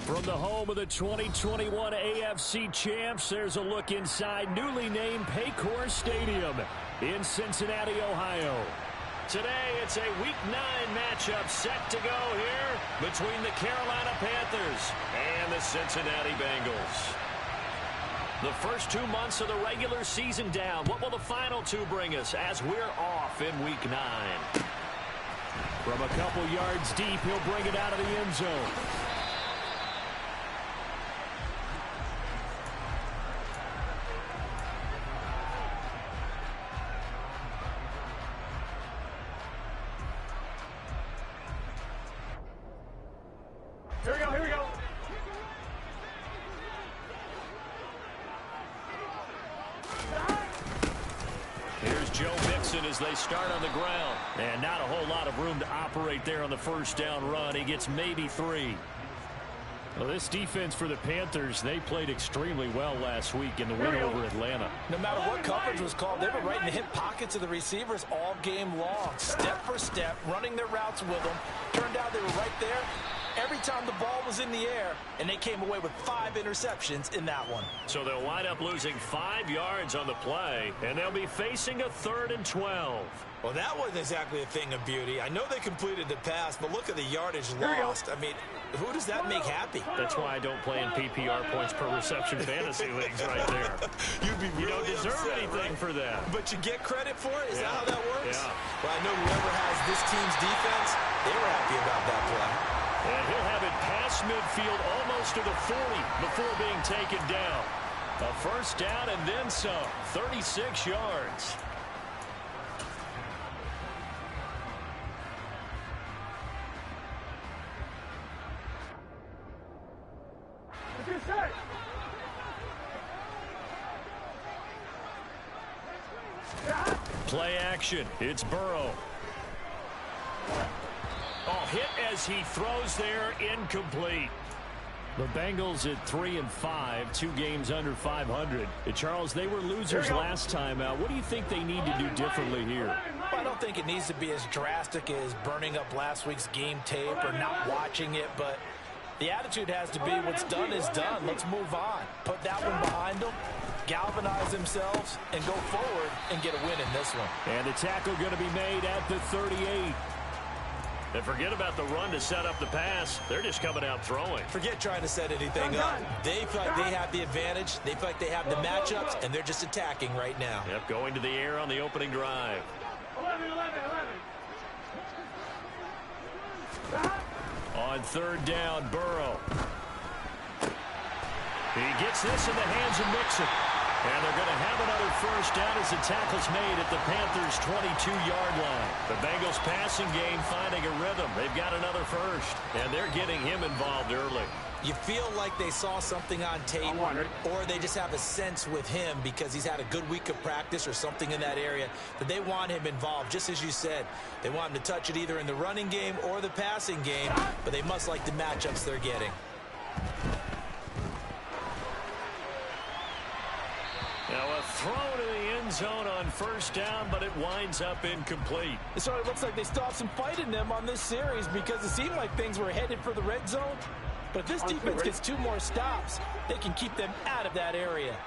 From the home of the 2021 AFC champs, there's a look inside newly named Paycor Stadium in Cincinnati, Ohio. Today, it's a Week 9 matchup set to go here between the Carolina Panthers and the Cincinnati Bengals. The first 2 months of the regular season down. What will the final two bring us as we're off in Week 9? From a couple yards deep, he'll bring it out of the end zone. Here we go. Here's Joe Mixon as they start on the ground. And not a whole lot of room to operate there on the first down run. He gets maybe 3. Well, this defense for the Panthers, they played extremely well last week in the win over Atlanta. No matter what coverage was called, they were right in the hip pockets of the receivers all game long. Step for step, running their routes with them. Turned out they were right there every time the ball was in the air, and they came away with 5 interceptions in that one. So they'll wind up losing 5 yards on the play, and they'll be facing a 3rd and 12. Well, that wasn't exactly a thing of beauty. I know they completed the pass, but look at the yardage lost. I mean, who does that make happy? That's why I don't play in PPR points per reception fantasy leagues right there. You don't deserve anything for that. But you get credit for it? Is that how that works? Yeah. Well, I know whoever has this team's defense, they were happy about that play. And he'll have it past midfield almost to the 40 before being taken down. A first down and then some. 36 yards. Play action. It's Burrow. Oh, hit as he throws there, incomplete. The Bengals at 3-5, 2 games under 500. Charles, they were losers last time out. What do you think they need to do differently here? Well, I don't think it needs to be as drastic as burning up last week's game tape or not watching it, but the attitude has to be what's done is done. Let's move on. Put that one behind them, galvanize themselves, and go forward and get a win in this one. And the tackle going to be made at the 38. And forget about the run to set up the pass. They're just coming out throwing. Forget trying to set anything up. They feel like they have the advantage. They feel like they have the matchups, and they're just attacking right now. Yep, going to the air on the opening drive. 11. On 3rd down, Burrow. He gets this in the hands of Mixon. And they're going to have another first down as the tackle's made at the Panthers' 22-yard line. The Bengals passing game finding a rhythm. They've got another first, and they're getting him involved early. You feel like they saw something on tape, or they just have a sense with him because he's had a good week of practice or something in that area that they want him involved, just as you said. They want him to touch it either in the running game or the passing game, but they must like the matchups they're getting. Now a throw to the end zone on first down, but it winds up incomplete. So it looks like they still have some fight in them on this series because it seemed like things were headed for the red zone. But if this defense gets 2 more stops, they can keep them out of that area.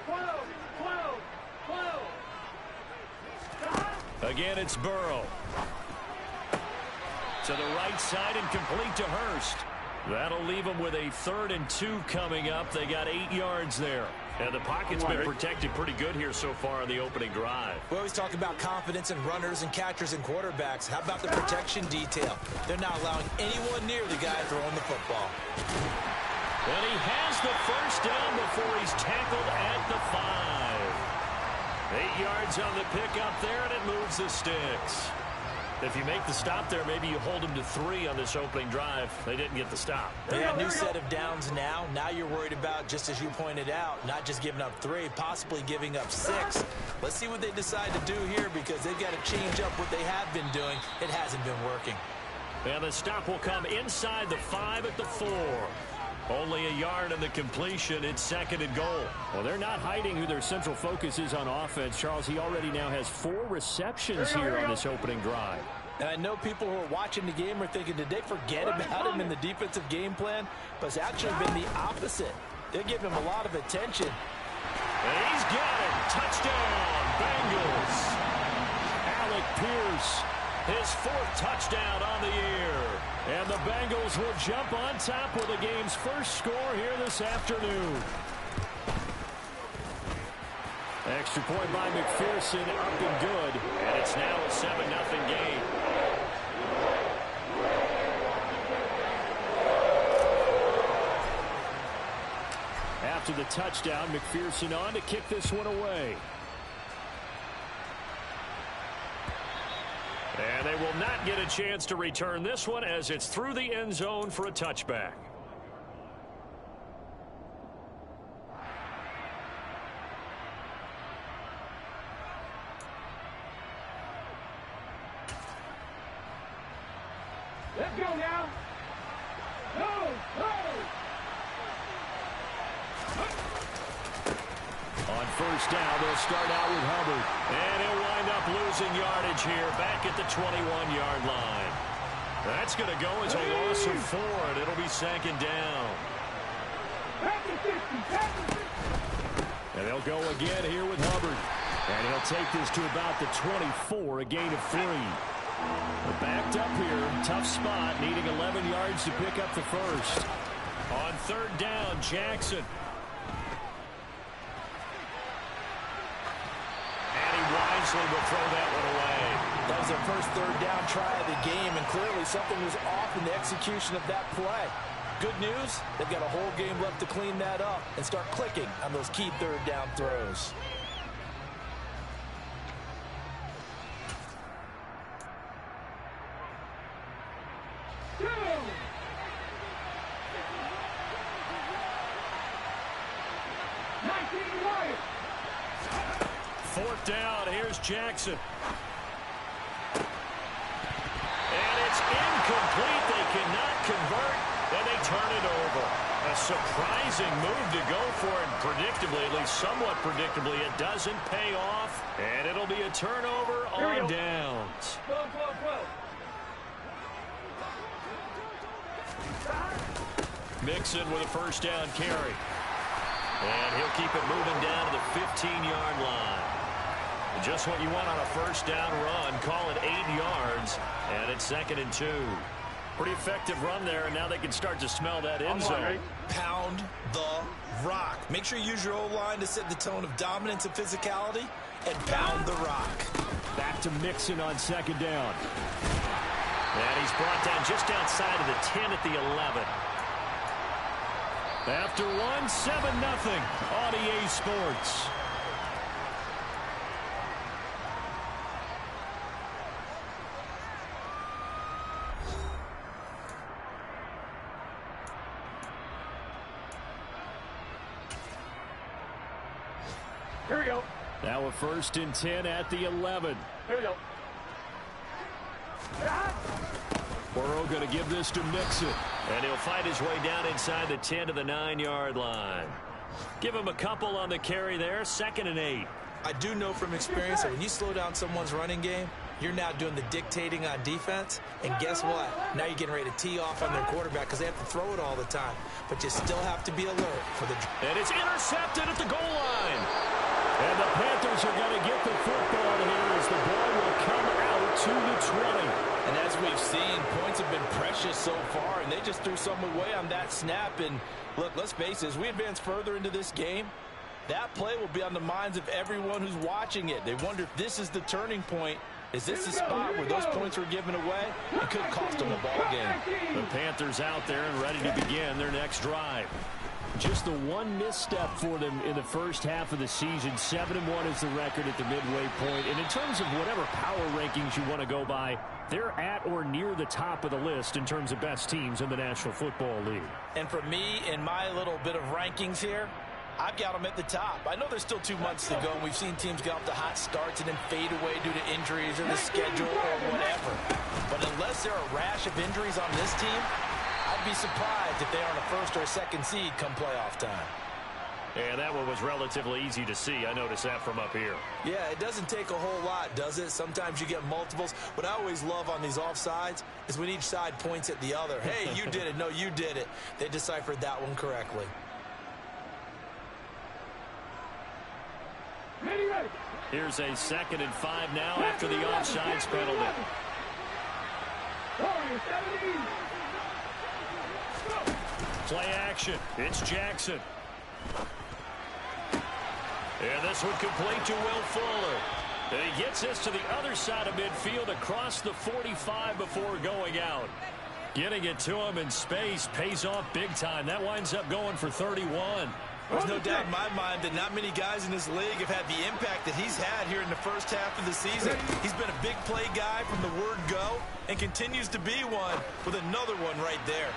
12. Again, it's Burrow. To the right side and complete to Hurst. That'll leave them with a 3rd and 2 coming up. They got 8 yards there. And the pocket's been protected pretty good here so far on the opening drive. We always talk about confidence in runners and catchers and quarterbacks. How about the protection detail? They're not allowing anyone near the guy throwing the football. And he has the first down before he's tackled at the 5. 8 yards on the pickup there, and it moves the sticks. If you make the stop there, maybe you hold them to 3 on this opening drive. They didn't get the stop. Yeah, new set of downs now. Now you're worried about, just as you pointed out, not just giving up 3, possibly giving up 6. Let's see what they decide to do here because they've got to change up what they have been doing. It hasn't been working. And the stop will come inside the 5 at the 4. Only a yard on the completion. It's 2nd and goal. Well, they're not hiding who their central focus is on offense. Charles, he already now has 4 receptions here on this opening drive. And I know people who are watching the game are thinking, did they forget about him in the defensive game plan? But it's actually been the opposite. They give him a lot of attention. And he's got it. Touchdown, Bengals. Alec Pierce, his 4th touchdown on the year. And the Bengals will jump on top with the game's first score here this afternoon. Extra point by McPherson, up and good. And it's now a 7-0 game. After the touchdown, McPherson on to kick this one away. And they will not get a chance to return this one as it's through the end zone for a touchback. Let's go now. Go, go. On first down, they'll start out with Hubbard. And he'll wind up losing yardage here back at the 21-yard line. That's going to go as a loss of 4, and it'll be 2nd down. And they'll go again here with Hubbard. And he'll take this to about the 24, a gain of 3. They're backed up here, tough spot, needing 11 yards to pick up the first. On 3rd down, Jackson. Wisely will throw that one away. That was their first 3rd down try of the game, and clearly something was off in the execution of that play. Good news, they've got a whole game left to clean that up and start clicking on those key 3rd down throws. Fourth down, here's Jackson. And it's incomplete. They cannot convert, and they turn it over. A surprising move to go for it. Predictably, at least somewhat predictably, it doesn't pay off, and it'll be a turnover on downs. Mixon with a first down carry. And he'll keep it moving down to the 15-yard line. Just what you want on a first down run. Call it 8 yards, and it's 2nd and 2. Pretty effective run there, and now they can start to smell that end zone. Pound the rock. Make sure you use your O-line to set the tone of dominance and physicality, and pound the rock. Back to Mixon on 2nd down. And he's brought down just outside of the 10 at the 11. After 7-0 on EA Sports. Here we go. Now a 1st and 10 at the 11. Here we go. Burrow going to give this to Mixon. And he'll fight his way down inside the 10 to the 9-yard line. Give him a couple on the carry there. 2nd and 8. I do know from experience that when you slow down someone's running game, you're now doing the dictating on defense. And guess what? Now you're getting ready to tee off on their quarterback because they have to throw it all the time. But you still have to be alert for the... And it's intercepted at the goal line. And the Panthers are going to get the football here as the ball will come out to the 20. And as we've seen, points have been precious so far, and they just threw some away on that snap. And look, let's face it, as we advance further into this game, that play will be on the minds of everyone who's watching it. They wonder if this is the turning point. Is this the spot where those points were given away? It could cost them a ball game. The Panthers out there and ready to begin their next drive. Just the one misstep for them in the first half of the season. 7-1 is the record at the midway point. And in terms of whatever power rankings you want to go by, they're at or near the top of the list in terms of best teams in the National Football League. And for me, in my little bit of rankings here, I've got them at the top. I know there's still 2 months to go, and we've seen teams get off to hot starts and then fade away due to injuries or the schedule or whatever. But unless there are a rash of injuries on this team, I'd be surprised if they aren't a 1st or a 2nd seed come playoff time. And that one was relatively easy to see. I noticed that from up here. Yeah, it doesn't take a whole lot, does it? Sometimes you get multiples. What I always love on these offsides is when each side points at the other. Hey, you did it. No, you did it. They deciphered that one correctly. Here's a 2nd and 5 now after the offsides penalty. Play action. It's Jackson. And this one complete to Will Fuller. And he gets this to the other side of midfield across the 45 before going out. Getting it to him in space pays off big time. That winds up going for 31. There's no doubt in my mind that not many guys in this league have had the impact that he's had here in the first half of the season. He's been a big play guy from the word go and continues to be one with another one right there.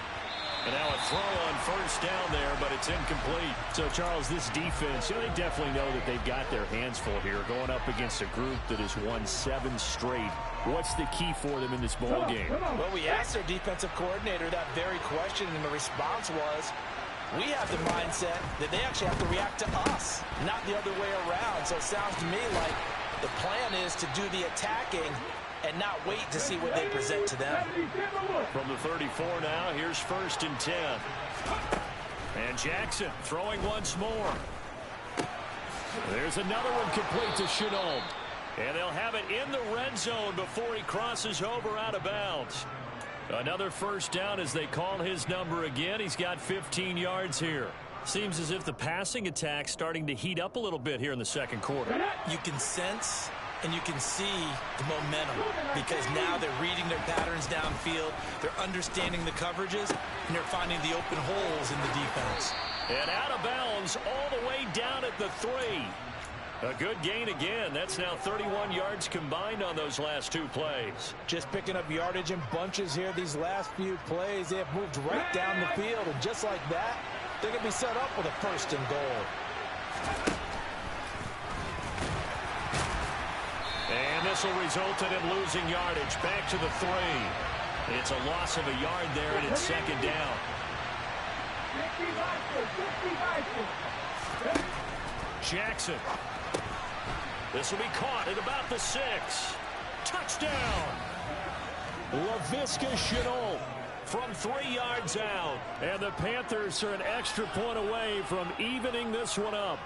And now a throw on first down there, but it's incomplete. So, Charles, this defense, they definitely know that they've got their hands full here going up against a group that has won 7 straight. What's the key for them in this ball game? Well, we asked their defensive coordinator that very question, and the response was, we have the mindset that they actually have to react to us, not the other way around. So it sounds to me like the plan is to do the attacking and not wait to see what they present to them. From the 34 now, here's 1st and 10. And Jackson throwing once more. There's another one complete to Chenault. And they'll have it in the red zone before he crosses over out of bounds. Another first down as they call his number again. He's got 15 yards here. Seems as if the passing attack's starting to heat up a little bit here in the second quarter. You can sense and you can see the momentum because now they're reading their patterns downfield. They're understanding the coverages, and they're finding the open holes in the defense. And out of bounds all the way down at the 3. A good gain again. That's now 31 yards combined on those last 2 plays. Just picking up yardage in bunches here. These last few plays, they have moved right down the field. And just like that, they're going to be set up with a 1st and goal. And this will result in him losing yardage. Back to the 3. It's a loss of a yard there, and it's 2nd down. Jackson. This will be caught at about the 6. Touchdown! Laviska Shenault from 3 yards out. And the Panthers are an extra point away from evening this one up.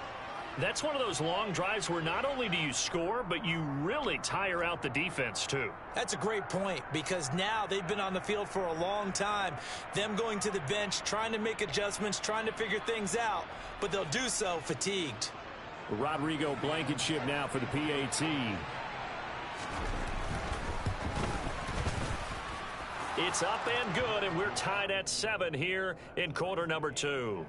That's one of those long drives where not only do you score, but you really tire out the defense, too. That's a great point because now they've been on the field for a long time. Them going to the bench, trying to make adjustments, trying to figure things out, but they'll do so fatigued. Rodrigo Blankenship now for the PAT. It's up and good, and we're tied at 7 here in quarter number 2.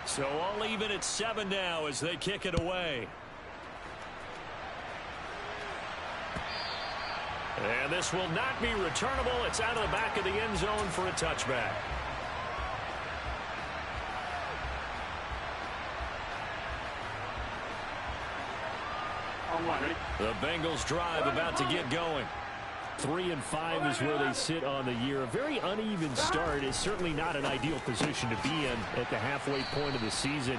So all even at 7 now as they kick it away. And this will not be returnable. It's out of the back of the end zone for a touchback. The Bengals drive about to get going. 3 and 5 is where they sit on the year. A very uneven start is certainly not an ideal position to be in at the halfway point of the season.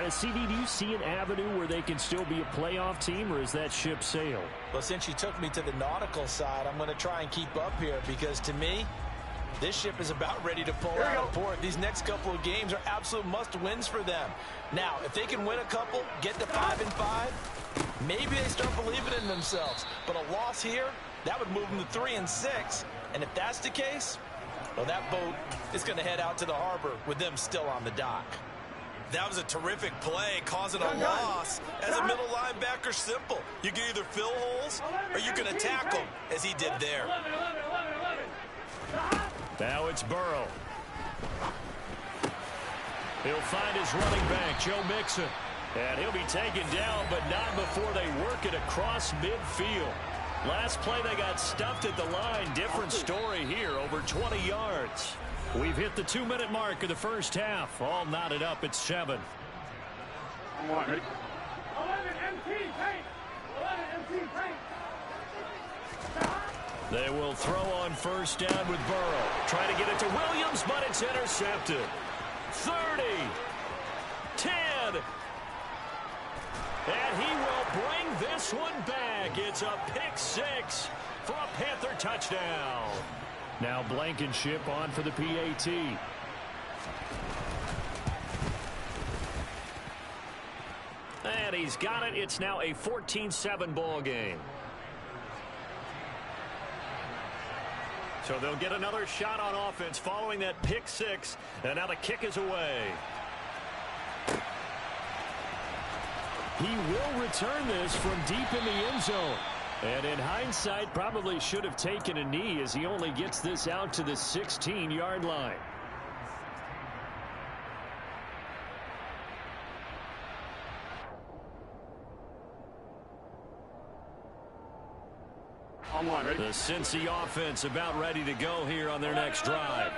CD, do you see an avenue where they can still be a playoff team, or is that ship sailed? Well, since you took me to the nautical side, I'm going to try and keep up here because to me, this ship is about ready to pull out of port. These next couple of games are absolute must-wins for them. Now, if they can win a couple, get to 5 and 5, maybe they start believing in themselves. But a loss here, that would move them to 3 and 6. And if that's the case, well, that boat is going to head out to the harbor with them still on the dock. That was a terrific play, causing a loss. As a middle linebacker, simple. You can either fill holes or you can attack them, as he did there. Now it's Burrow. He'll find his running back, Joe Mixon. And he'll be taken down, but not before they work it across midfield. Last play, they got stuffed at the line. Different story here, over 20 yards. We've hit the 2-minute mark of the first half. All knotted up at 7. They will throw on first down with Burrow. Trying to get it to Williams, but it's intercepted. 30. 10. And he will bring this one back. It's a pick six for a Panther touchdown. Now Blankenship on for the PAT. And he's got it. It's now a 14-7 ball game. So they'll get another shot on offense following that pick six. And now the kick is away. He will return this from deep in the end zone. And in hindsight, probably should have taken a knee as he only gets this out to the 16-yard line. The Cincy offense about ready to go here on their next drive.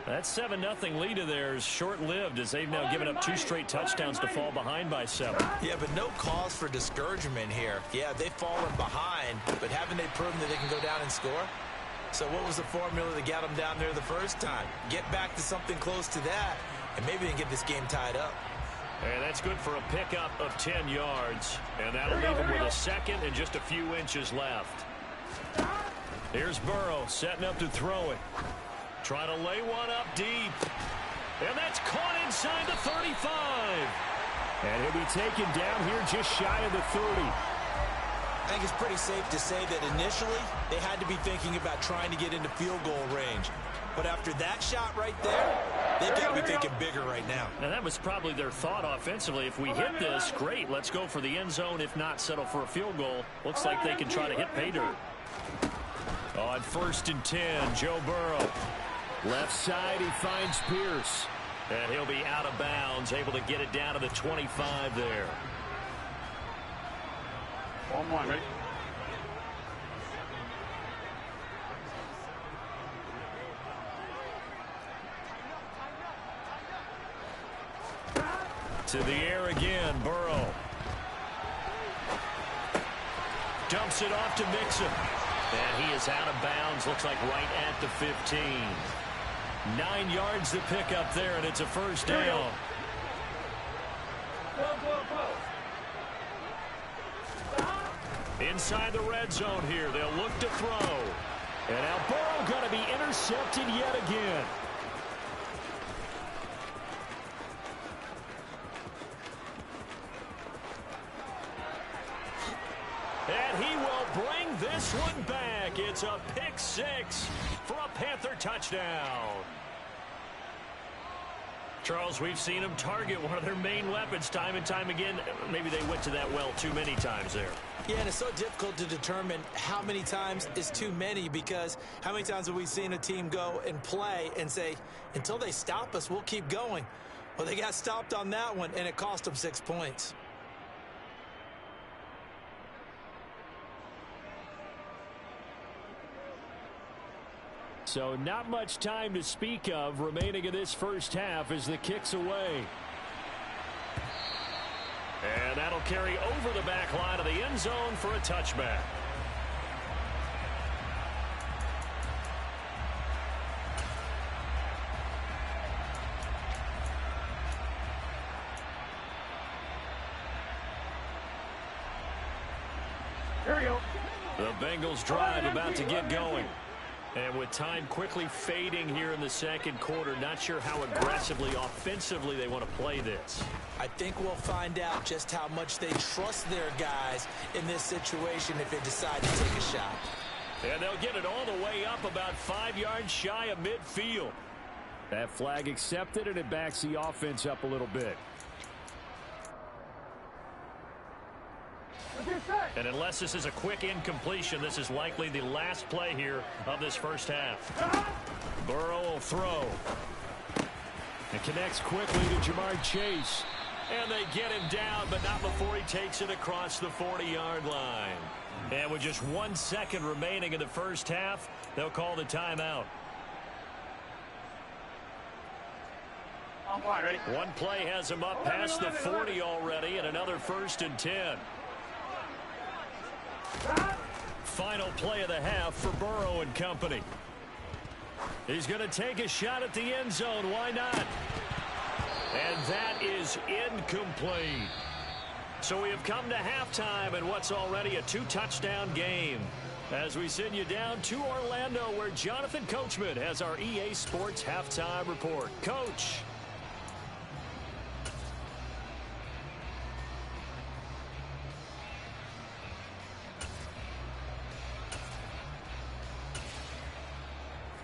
That 7-0 lead of theirs short-lived as they've now given up 2 straight touchdowns to fall behind by 7. Yeah, but no cause for discouragement here. Yeah, they've fallen behind, but haven't they proven that they can go down and score? So what was the formula that got them down there the first time? Get back to something close to that, and maybe they can get this game tied up. And that's good for a pickup of 10 yards. And that'll leave him with a second and just a few inches left. Here's Burrow setting up to throw it. Trying to lay one up deep. And that's caught inside the 35. And he'll be taken down here just shy of the 30. I think it's pretty safe to say that initially they had to be thinking about trying to get into field goal range. But after that shot right there, they've got to be thinking bigger right now. Now that was probably their thought offensively. If we hit this, great, let's go for the end zone. If not, settle for a field goal. Looks like they can try to hit pay dirt. On 1st and 10, Joe Burrow. Left side, he finds Pierce. And he'll be out of bounds, able to get it down to the 25 there. One, ready? To the air again, Burrow. Dumps it off to Mixon. And he is out of bounds, looks like right at the 15. 9 yards to pick up there, and it's a first down. Inside the red zone here, they'll look to throw. And now Burrow going to be intercepted yet again. And he will bring this one back. It's a pick six for a Panther touchdown. Charles, we've seen them target one of their main weapons time and time again. Maybe they went to that well too many times there. Yeah, and it's so difficult to determine how many times is too many, because how many times have we seen a team go and play and say, until they stop us, we'll keep going. Well, they got stopped on that one, and it cost them 6 points. So not much time to speak of remaining in this first half as the kick's away. And that'll carry over the back line of the end zone for a touchback. Here we go. The Bengals drive about to get going. And with time quickly fading here in the second quarter, not sure how aggressively, offensively they want to play this. I think we'll find out just how much they trust their guys in this situation if they decide to take a shot. And they'll get it all the way up about 5 yards shy of midfield. That flag accepted, and it backs the offense up a little bit. And unless this is a quick incompletion, this is likely the last play here of this first half. Burrow will throw. It connects quickly to Jamar Chase. And they get him down, but not before he takes it across the 40-yard line. And with just 1 second remaining in the first half, they'll call the timeout. Ready? One play has him up past the 40 already, and another 1st and 10. Final play of the half for Burrow and company. He's going to take a shot at the end zone. Why not? And that is incomplete. So we have come to halftime in what's already a 2-touchdown game. As we send you down to Orlando, where Jonathan Coachman has our EA Sports halftime report. Coach.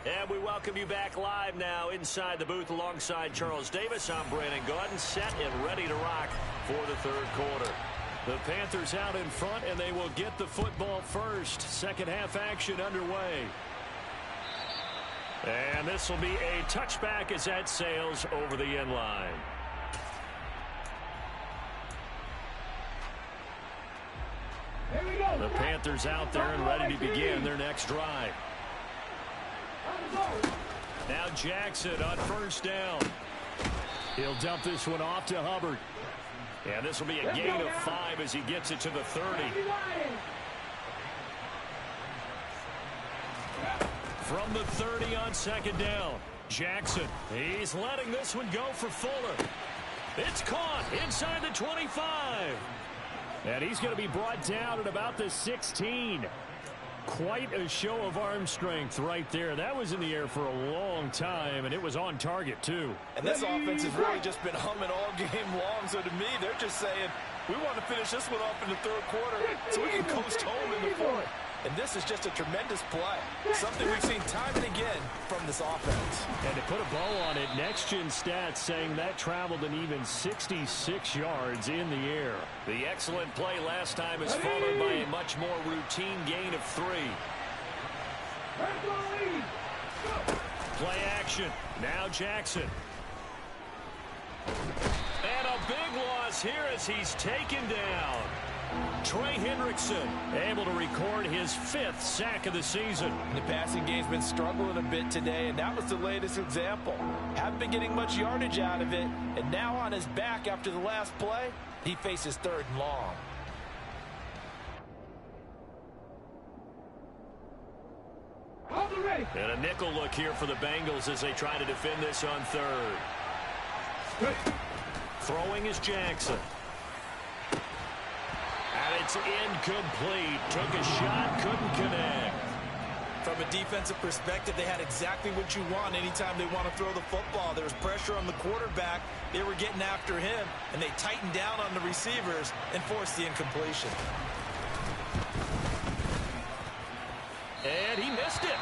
And we welcome you back live now inside the booth alongside Charles Davis. I'm Brandon Gaudin, set and ready to rock for the third quarter. The Panthers out in front, and they will get the football first. Second half action underway. And this will be a touchback as that sails over the end line. Here we go. The Panthers out there and ready to begin their next drive. Now Jackson on first down. He'll dump this one off to Hubbard. And this will be a gain of 5 as he gets it to the 30. From the 30 on second down, Jackson. He's letting this one go for Fuller. It's caught inside the 25. And he's going to be brought down at about the 16. Quite a show of arm strength right there. That was in the air for a long time, and it was on target, too. And this offense has really just been humming all game long. So to me, they're just saying, we want to finish this one off in the third quarter so we can coast home in the fourth. And this is just a tremendous play. Something we've seen time and again from this offense. And to put a bow on it, Next Gen Stats saying that traveled an even 66 yards in the air. The excellent play last time is followed by a much more routine gain of 3. Play action. Now Jackson. And a big loss here as he's taken down. Trey Hendrickson able to record his 5th sack of the season. The passing game's been struggling a bit today, and that was the latest example. Haven't been getting much yardage out of it, and now on his back after the last play, he faces 3rd and long. And a nickel look here for the Bengals as they try to defend this on 3rd. Throwing is Jackson. And it's incomplete. Took a shot, couldn't connect. From a defensive perspective, they had exactly what you want anytime they want to throw the football. There was pressure on the quarterback. They were getting after him, and they tightened down on the receivers and forced the incompletion. And he missed it.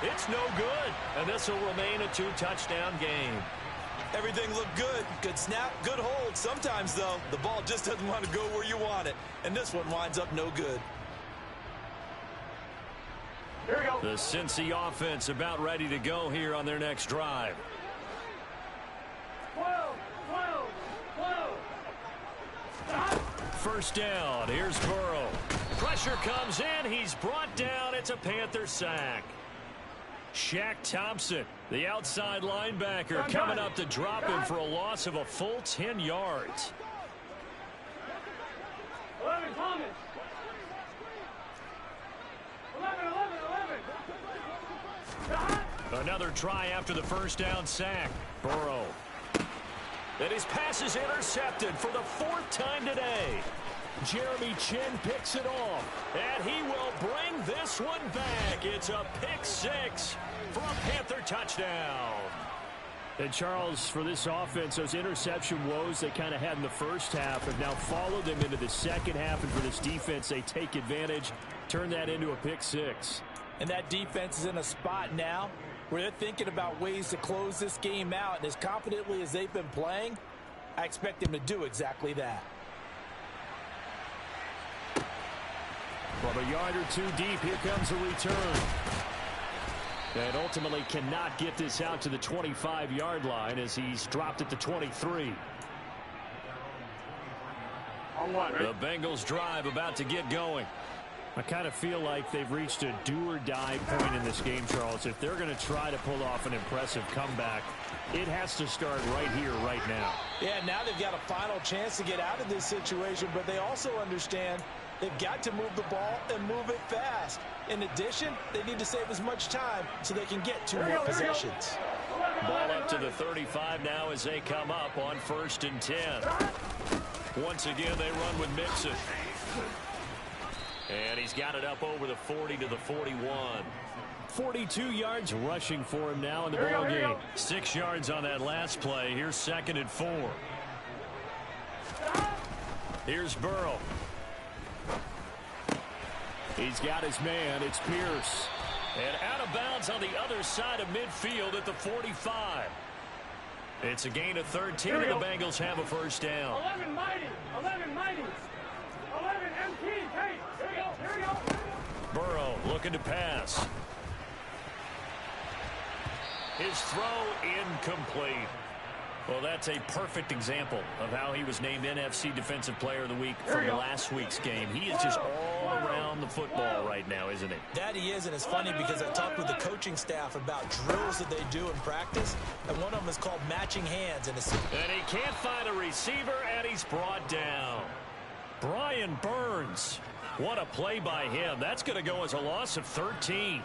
It's no good. And this will remain a 2-touchdown game. Everything looked good. Good snap, good hold. Sometimes, though, the ball just doesn't want to go where you want it. And this one winds up no good. Here we go. The Cincy offense about ready to go here on their next drive. 12. First down. Here's Burrow. Pressure comes in. He's brought down. It's a Panther sack. Shaq Thompson, the outside linebacker, coming up to drop him for a loss of a full 10 yards. 11, Thomas. 11. Another try after the first down sack. Burrow. And his pass is intercepted for the 4th time today. Jeremy Chin picks it off, and he will bring this one back. It's a pick 6 for a Panther touchdown. And Charles, for this offense, those interception woes they kind of had in the first half have now followed them into the second half, and for this defense, they take advantage, turn that into a pick 6. And that defense is in a spot now where they're thinking about ways to close this game out, and as confidently as they've been playing, I expect them to do exactly that. From a yard or 2 deep, here comes a return. And ultimately cannot get this out to the 25-yard line as he's dropped at the 23. The Bengals drive about to get going. I kind of feel like they've reached a do-or-die point in this game, Charles. If they're going to try to pull off an impressive comeback, it has to start right here, right now. Yeah, now they've got a final chance to get out of this situation, but they also understand They've got to move the ball and move it fast. In addition, they need to save as much time so they can get 2 more possessions. Ball up to the 35 now as they come up on 1st and 10. Once again, they run with Mixon. And he's got it up over the 40 to the 41. 42 yards rushing for him now in the ball game. 6 yards on that last play. Here's 2nd and 4. Here's Burrow. He's got his man. It's Pierce. And out of bounds on the other side of midfield at the 45. It's a gain of 13, and the Bengals have a first down. 11 mighty. 11 mighty. 11 MT. Hey, here we go. Here we go. Burrow looking to pass. His throw incomplete. Well, that's a perfect example of how he was named NFC Defensive Player of the Week from last week's game. He is just all around the football right now, isn't he? That he is, and it's funny because I talked with the coaching staff about drills that they do in practice, and one of them is called matching hands. And he can't find a receiver, and he's brought down. Brian Burns. What a play by him. That's going to go as a loss of 13.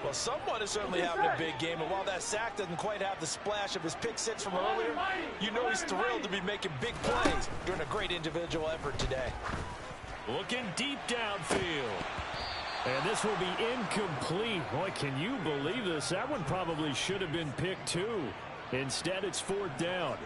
Well, someone is certainly having a big game, and while that sack doesn't quite have the splash of his pick six from earlier, you know he's thrilled to be making big plays during a great individual effort today. Looking deep downfield. And this will be incomplete. Boy, can you believe this? That one probably should have been picked too. Instead, it's 4th down.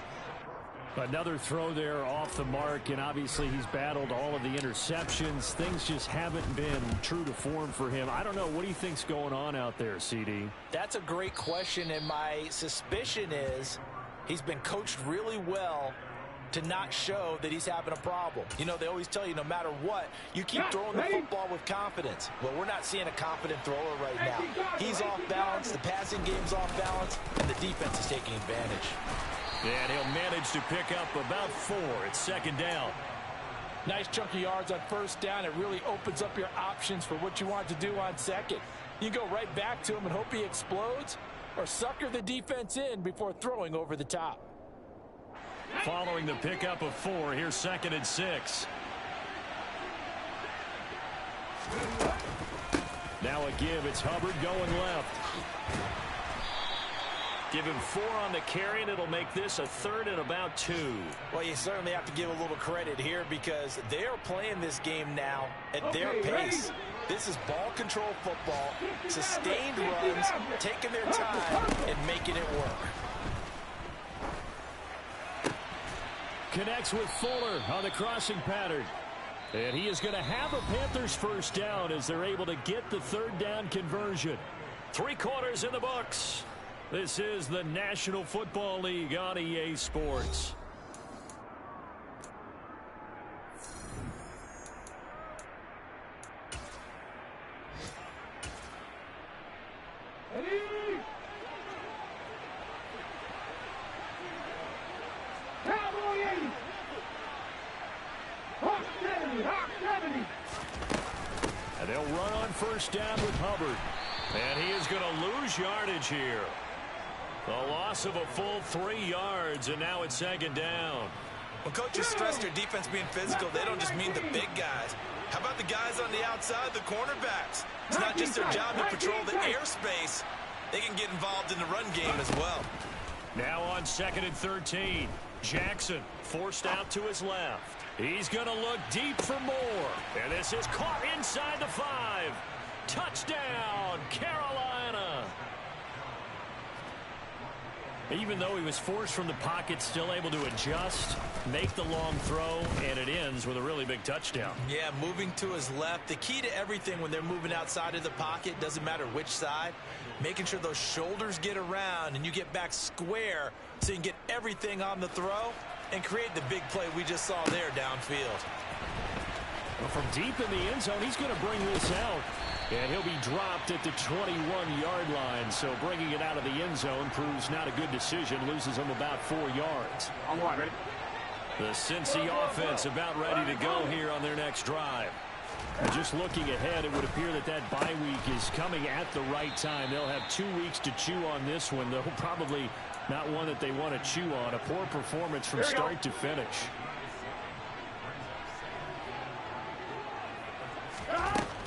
Another throw there off the mark, and obviously he's battled all of the interceptions. Things just haven't been true to form for him. I don't know. What do you think's going on out there, CD? That's a great question, and my suspicion is he's been coached really well to not show that he's having a problem. You know, they always tell you no matter what, you keep throwing the football with confidence. Well, we're not seeing a confident thrower right now. He's off balance, the passing game's off balance, and the defense is taking advantage. And he'll manage to pick up about 4. It's 2nd down. Nice chunky yards on 1st down. It really opens up your options for what you want to do on 2nd. You go right back to him and hope he explodes, or sucker the defense in before throwing over the top. Following the pickup of 4, here's 2nd and 6. Now a give. It's Hubbard going left. Give him 4 on the carry, and it'll make this a 3rd and about 2. Well, you certainly have to give a little credit here because they're playing this game now at their pace. This is ball control football, sustained runs, taking their time, and making it work. Connects with Fuller on the crossing pattern. And he is going to have a Panthers first down as they're able to get the 3rd down conversion. 3 quarters in the books. This is the National Football League on EA Sports. And they'll run on 1st down with Hubbard. And he is going to lose yardage here. A loss of a full 3 yards, and now it's 2nd down. When coaches stress their defense being physical, they don't just mean the big guys. How about the guys on the outside, the cornerbacks? It's not just their job to patrol the airspace. They can get involved in the run game as well. Now on 2nd and 13. Jackson forced out to his left. He's going to look deep for more. And this is caught inside the 5. Touchdown, Carolina. Even though he was forced from the pocket, still able to adjust, make the long throw, and it ends with a really big touchdown. Yeah, moving to his left. The key to everything when they're moving outside of the pocket, doesn't matter which side, making sure those shoulders get around and you get back square so you can get everything on the throw and create the big play we just saw there downfield. Well, from deep in the end zone, he's going to bring this out. And he'll be dropped at the 21-yard line. So bringing it out of the end zone proves not a good decision. Loses him about 4 yards. On one, ready? The Cincy offense about ready to go here on their next drive. And just looking ahead, it would appear that that bye week is coming at the right time. They'll have 2 weeks to chew on this one, though probably not one that they want to chew on. A poor performance from start to finish.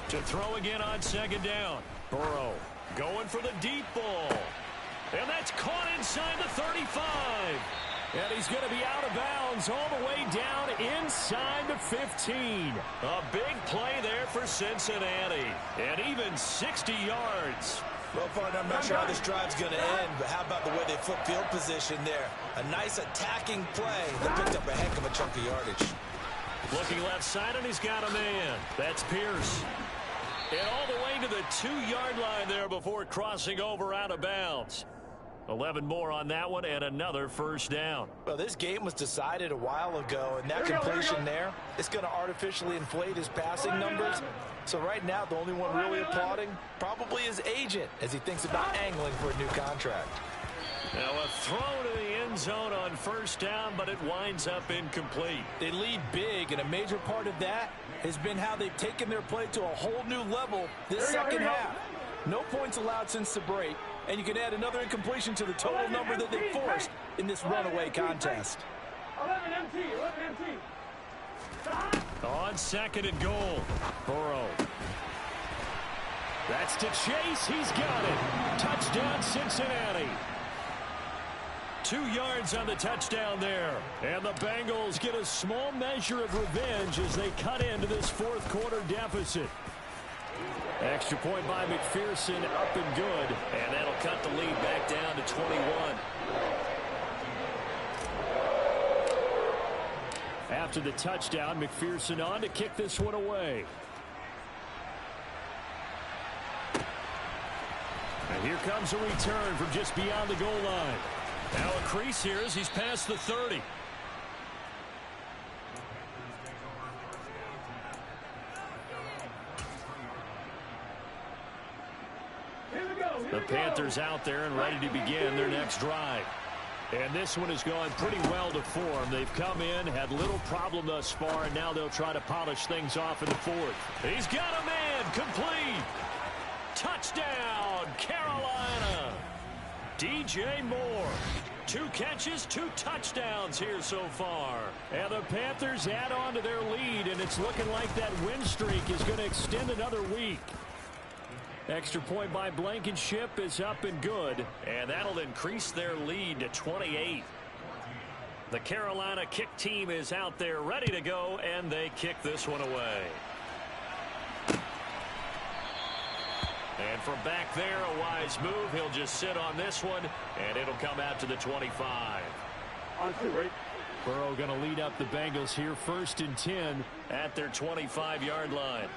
To throw again on second down. Burrow going for the deep ball. And that's caught inside the 35. And he's going to be out of bounds all the way down inside the 15. A big play there for Cincinnati. And even 60 yards. Well, partner, I'm not sure how this drive's going to end, but how about the way they flip field position there? A nice attacking play that picked up a heck of a chunk of yardage. Looking left side, and he's got a man. That's Pierce. And all the way to the 2-yard line there before crossing over out of bounds. 11 more on that one, and another first down. Well, this game was decided a while ago, and that completion there is going to artificially inflate his passing numbers. So right now, the only one really applauding probably his agent as he thinks about angling for a new contract. Now a throw to the end zone on first down, but it winds up incomplete. They lead big, and a major part of that has been how they've taken their play to a whole new level this second half. No points allowed since the break, and you can add another incompletion to the total number that they forced in this runaway contest. 11 MT, 11 MT. On second and goal, Burrow. That's to Chase. He's got it. Touchdown, Cincinnati. 2 yards on the touchdown there. And the Bengals get a small measure of revenge as they cut into this fourth quarter deficit. Extra point by McPherson, up and good. And that'll cut the lead back down to 21. After the touchdown, McPherson on to kick this one away. And here comes a return from just beyond the goal line. Now a crease here as he's past the 30. The Panthers out there and ready to begin their next drive. And this one has gone pretty well to form. They've come in, had little problem thus far, and now they'll try to polish things off in the fourth. He's got a man, complete. Touchdown, Carolina. DJ Moore. 2 catches, 2 touchdowns here so far. And the Panthers add on to their lead, and it's looking like that win streak is going to extend another week. Extra point by Blankenship is up and good, and that'll increase their lead to 28. The Carolina kick team is out there ready to go, and they kick this one away. And from back there, a wise move. He'll just sit on this one, and it'll come out to the 25. On 2, right? Burrow going to lead up the Bengals here, 1st and 10 at their 25-yard line.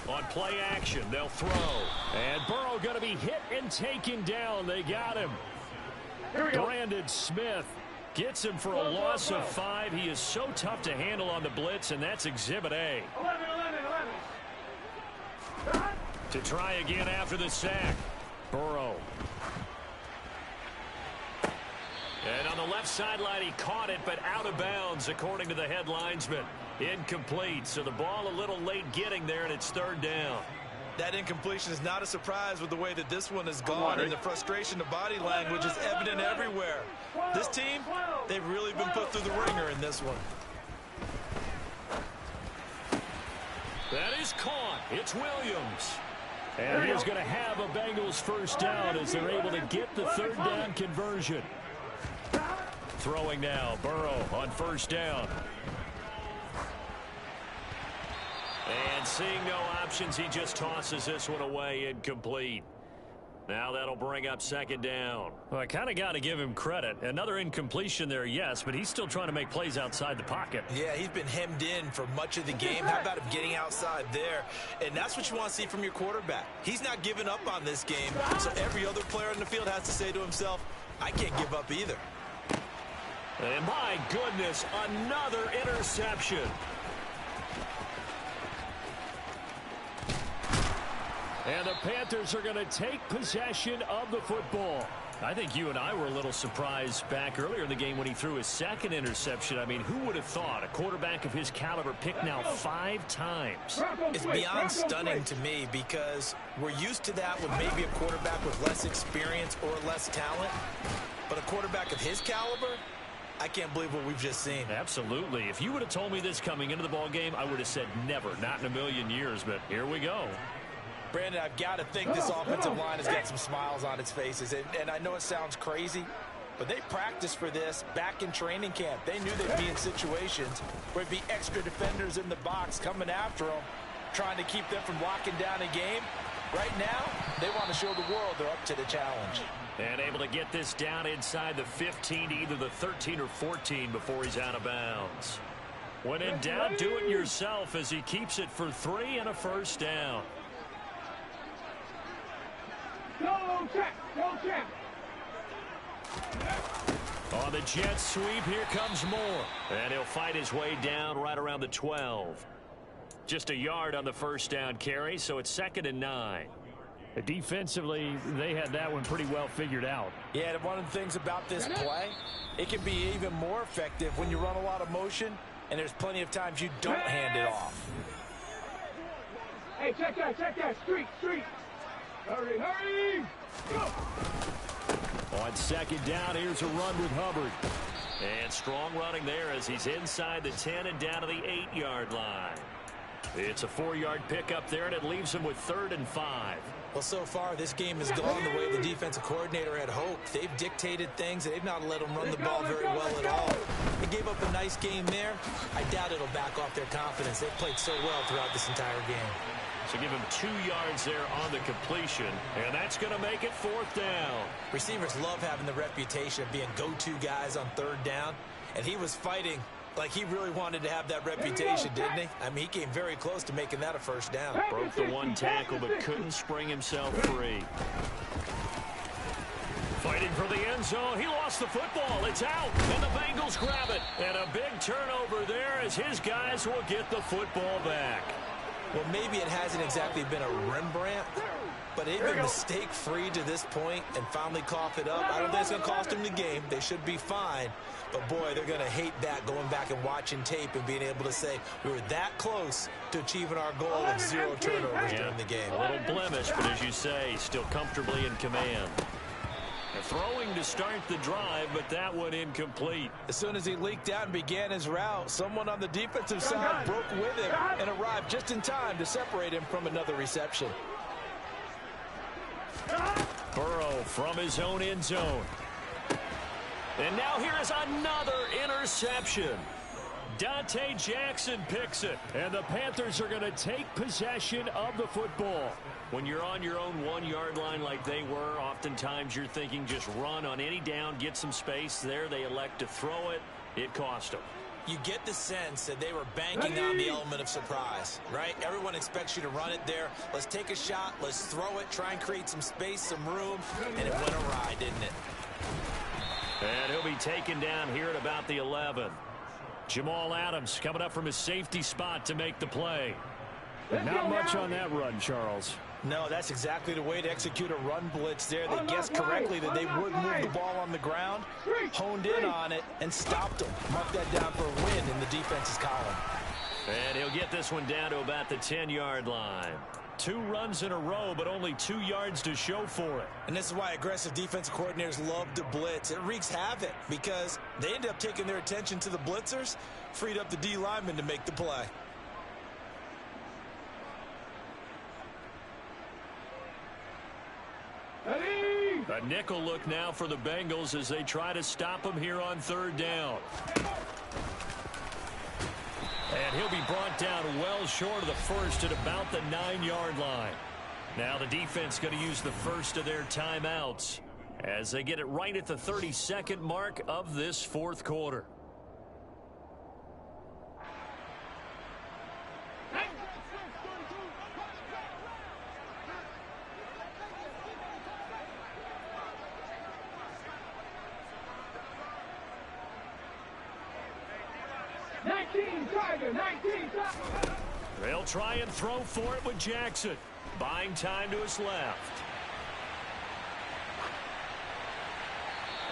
On play action, they'll throw. And Burrow going to be hit and taken down. They got him. Brandon Smith gets him for a loss of 5. He is so tough to handle on the blitz, and that's Exhibit A. 11. To try again after the sack. Burrow. And on the left sideline, he caught it, but out of bounds, according to the head linesman. Incomplete, so the ball a little late getting there, and it's 3rd down. That incompletion is not a surprise with the way that this one has gone, and the frustration, the body language is evident everywhere. This team, they've really been put through the ringer in this one. That is caught. It's Williams. And he's going to have a Bengals first down as they're able to get the 3rd down conversion. Throwing now, Burrow on first down. And seeing no options, he just tosses this one away, incomplete. Now that'll bring up 2nd down. Well, I kind of got to give him credit. Another incompletion there, yes, but he's still trying to make plays outside the pocket. Yeah, he's been hemmed in for much of the game. How about him getting outside there? And that's what you want to see from your quarterback. He's not giving up on this game, so every other player in the field has to say to himself, I can't give up either. And my goodness, another interception. And the Panthers are going to take possession of the football. I think you and I were a little surprised back earlier in the game when he threw his 2nd interception. I mean, who would have thought a quarterback of his caliber picked now 5 times? It's beyond stunning to me because we're used to that with maybe a quarterback with less experience or less talent. But a quarterback of his caliber, I can't believe what we've just seen. Absolutely. If you would have told me this coming into the ball game, I would have said never, not in a million years, but here we go. Brandon, I've got to think this offensive line has got some smiles on its faces. And I know it sounds crazy, but they practiced for this back in training camp. They knew they'd be in situations where there'd be extra defenders in the box coming after them, trying to keep them from locking down a game. Right now, they want to show the world they're up to the challenge. And able to get this down inside the 15 to either the 13 or 14 before he's out of bounds. When in doubt, do it yourself as he keeps it for 3 and a first down. Go, check. Go, check. On the jet sweep, here comes Moore. And he'll fight his way down right around the 12. Just a yard on the first down carry, so it's 2nd and 9. Defensively, they had that one pretty well figured out. Yeah, and one of the things about this play, it can be even more effective when you run a lot of motion, and there's plenty of times you don't hand it off. Hey, check that. Street. Hurry. Go. On 2nd down, here's a run with Hubbard. And strong running there as he's inside the 10 and down to the 8-yard line. It's a 4-yard pickup there, and it leaves him with 3rd and 5. Well, so far, this game has gone the way the defensive coordinator had hoped. They've dictated things. They've not let them run the ball very well at all. They gave up a nice game there. I doubt it'll back off their confidence. They've played so well throughout this entire game. So give him 2 yards there on the completion, and that's going to make it 4th down. Receivers love having the reputation of being go-to guys on 3rd down, and he was fighting like he really wanted to have that reputation, didn't he? I mean, he came very close to making that a first down. Broke the 1 tackle, but couldn't spring himself free. Fighting for the end zone. He lost the football. It's out, and the Bengals grab it. And a big turnover there as his guys will get the football back. Well, maybe it hasn't exactly been a Rembrandt, but they've been mistake-free to this point and finally cough it up. I don't think it's going to cost them the game. They should be fine. But, boy, they're going to hate that, going back and watching tape and being able to say we were that close to achieving our goal of 0 turnovers during the game. A little blemish, but as you say, still comfortably in command. Throwing to start the drive, but that one incomplete. As soon as he leaked out and began his route, someone on the defensive side broke with him and arrived just in time to separate him from another reception. Burrow from his own end zone. And now here is another interception. Dante Jackson picks it, and the Panthers are going to take possession of the football. When you're on your own 1-yard line like they were, oftentimes you're thinking just run on any down, get some space. There they elect to throw it. It cost them. You get the sense that they were banking on the element of surprise, right? Everyone expects you to run it there. Let's take a shot. Let's throw it. Try and create some space, some room. And it went awry, didn't it? And he'll be taken down here at about the 11. Jamal Adams coming up from his safety spot to make the play. Not much on that run, Charles. No, that's exactly the way to execute a run blitz there. They guessed correctly that they would move the ball on the ground, honed in on it, and stopped them. Mark that down for a win in the defense's column. And he'll get this one down to about the 10-yard line. 2 runs in a row, but only 2 yards to show for it. And this is why aggressive defensive coordinators love to blitz. It wreaks havoc because they end up taking their attention to the blitzers, freed up the D lineman to make the play. A nickel look now for the Bengals as they try to stop him here on 3rd down. And he'll be brought down well short of the first at about the 9-yard line. Now the defense going to use the first of their timeouts as they get it right at the 32nd mark of this 4th quarter. They'll try and throw for it with Jackson. Buying time to his left.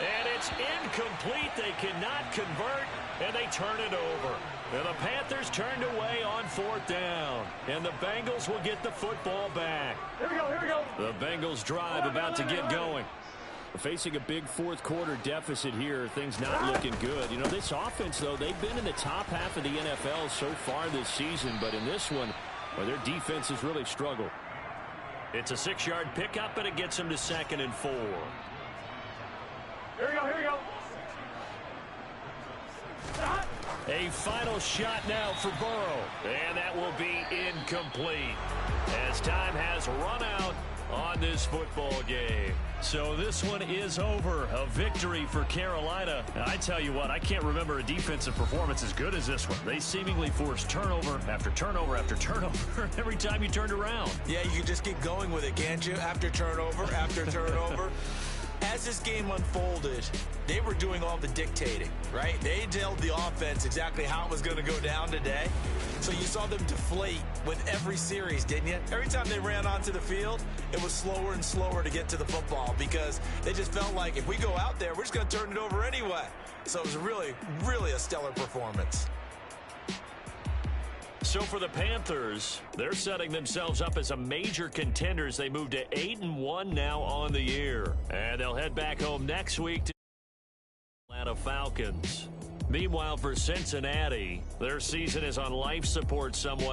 And it's incomplete. They cannot convert, and they turn it over. And the Panthers turned away on 4th down. And the Bengals will get the football back. Here we go. The Bengals drive about to get going. Facing a big fourth quarter deficit here, things not looking good. You know, this offense, though, they've been in the top half of the NFL so far this season, but in this one, well, their defense has really struggled. It's a 6-yard pickup, and it gets them to 2nd and 4. Here we go, here we go. Stop. A final shot now for Burrow, and that will be incomplete as time has run out on this football game. So this one is over. A victory for Carolina. I tell you what, I can't remember a defensive performance as good as this one. They seemingly forced turnover after turnover after turnover every time you turned around. Yeah, you can just keep going with it, can't you? After turnover, after turnover. As this game unfolded, they were doing all the dictating, right? They told the offense exactly how it was going to go down today. So you saw them deflate with every series, didn't you? Every time they ran onto the field, it was slower and slower to get to the football because they just felt like if we go out there, we're just going to turn it over anyway. So it was really, really a stellar performance. So for the Panthers, they're setting themselves up as a major contender as they move to 8-1 now on the year. And they'll head back home next week to Atlanta Falcons. Meanwhile, for Cincinnati, their season is on life support somewhat.